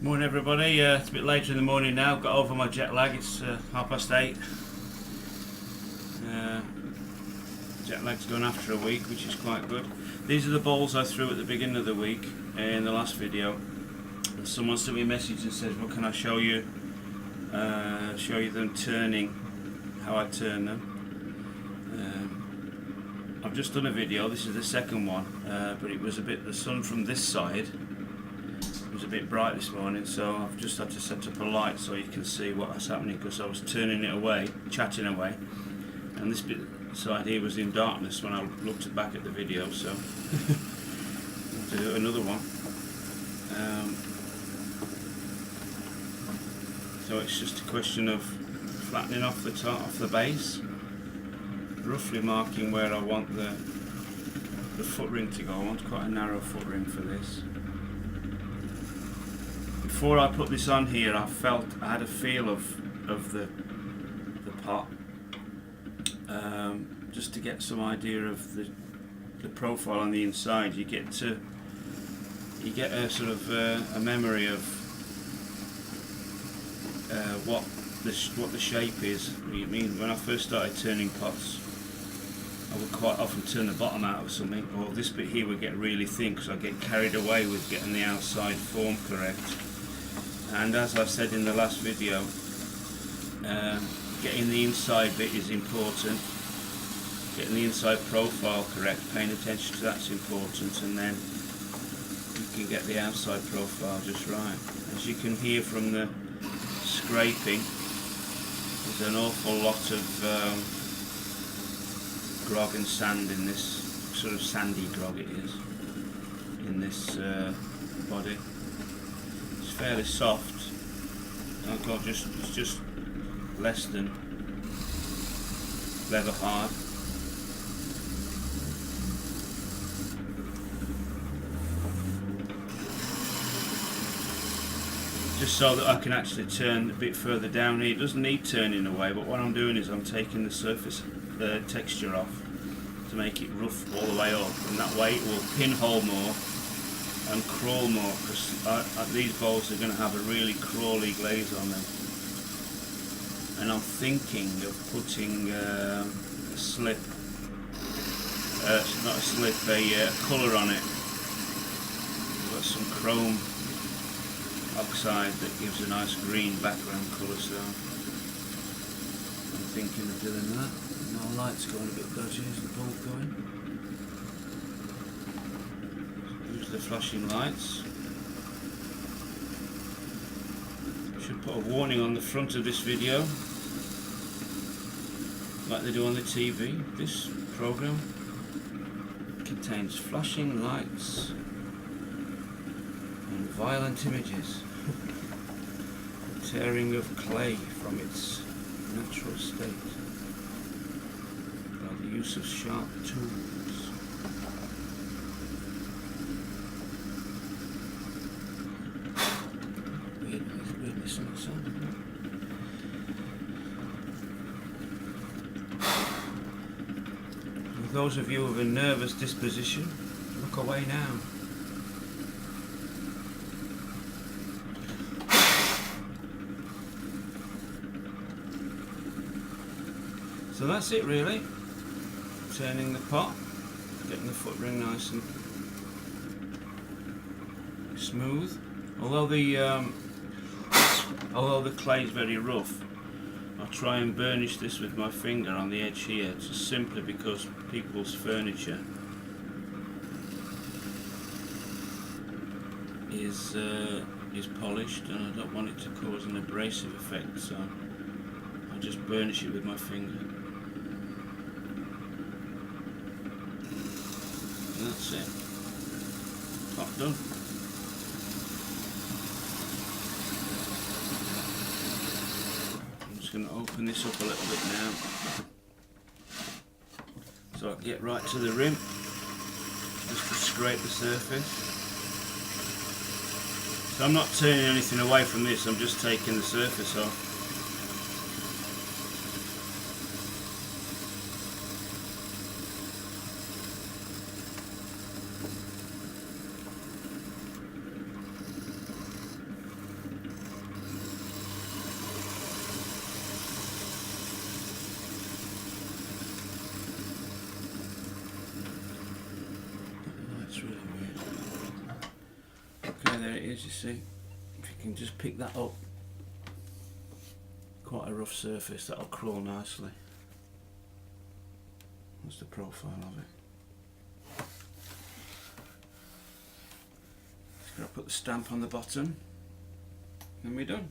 Morning everybody, it's a bit later in the morning now, got over my jet lag, it's 8:30. Jet lag's gone after a week, which is quite good. These are the bowls I threw at the beginning of the week in the last video. And someone sent me a message and said, well, can I show you them turning, how I turn them. I've just done a video, this is the second one, but it was a bit, the sun from this side was a bit bright this morning, so I've just had to set up a light so you can see what's happening, because I was turning it away, chatting away, and this bit side here was in darkness when I looked back at the video, so I'll do another one. So it's just a question of flattening off the top, off the base, roughly marking where I want the foot ring to go. I want quite a narrow foot ring for this. Before I put this on here, I had a feel of the pot, just to get some idea of the profile on the inside. You get a sort of a memory of what the shape is. I mean, when I first started turning pots, I would quite often turn the bottom out of something, or this bit here would get really thin because I get carried away with getting the outside form correct. And as I said in the last video, getting the inside bit is important, getting the inside profile correct, paying attention to that's important, and then you can get the outside profile just right. As you can hear from the scraping, there's an awful lot of grog and sand in this, sort of sandy grog it is, in this body. It's fairly soft. I've got it's just less than leather hard. Just so that I can actually turn a bit further down here. It doesn't need turning away, but what I'm doing is I'm taking the surface texture off to make it rough all the way up, and that way it will pinhole more and crawl more, because these bowls are going to have a really crawly glaze on them. And I'm thinking of putting a slip, not a slip, a colour on it. I've got some chrome oxide that gives a nice green background colour, so I'm thinking of doing that. My light's going a bit dodgy, is the bulb going? Use the flashing lights. Should put a warning on the front of this video, like they do on the TV. This program contains flashing lights and violent images. Tearing of clay from its natural state by the use of sharp tools. Weirdness in the sound. For those of you with a nervous disposition, look away now. So that's it really, turning the pot, getting the foot ring nice and smooth. Although the clay is very rough, I'll try and burnish this with my finger on the edge here, just simply because people's furniture is polished and I don't want it to cause an abrasive effect, so I'll just burnish it with my finger. And that's it. Pot done. I'm just going to open this up a little bit now, so I can get right to the rim, just to scrape the surface. So I'm not turning anything away from this, I'm just taking the surface off. Yeah, there it is, you see. If you can just pick that up. Quite a rough surface, that'll crawl nicely. That's the profile of it. Just gotta put the stamp on the bottom, and we're done.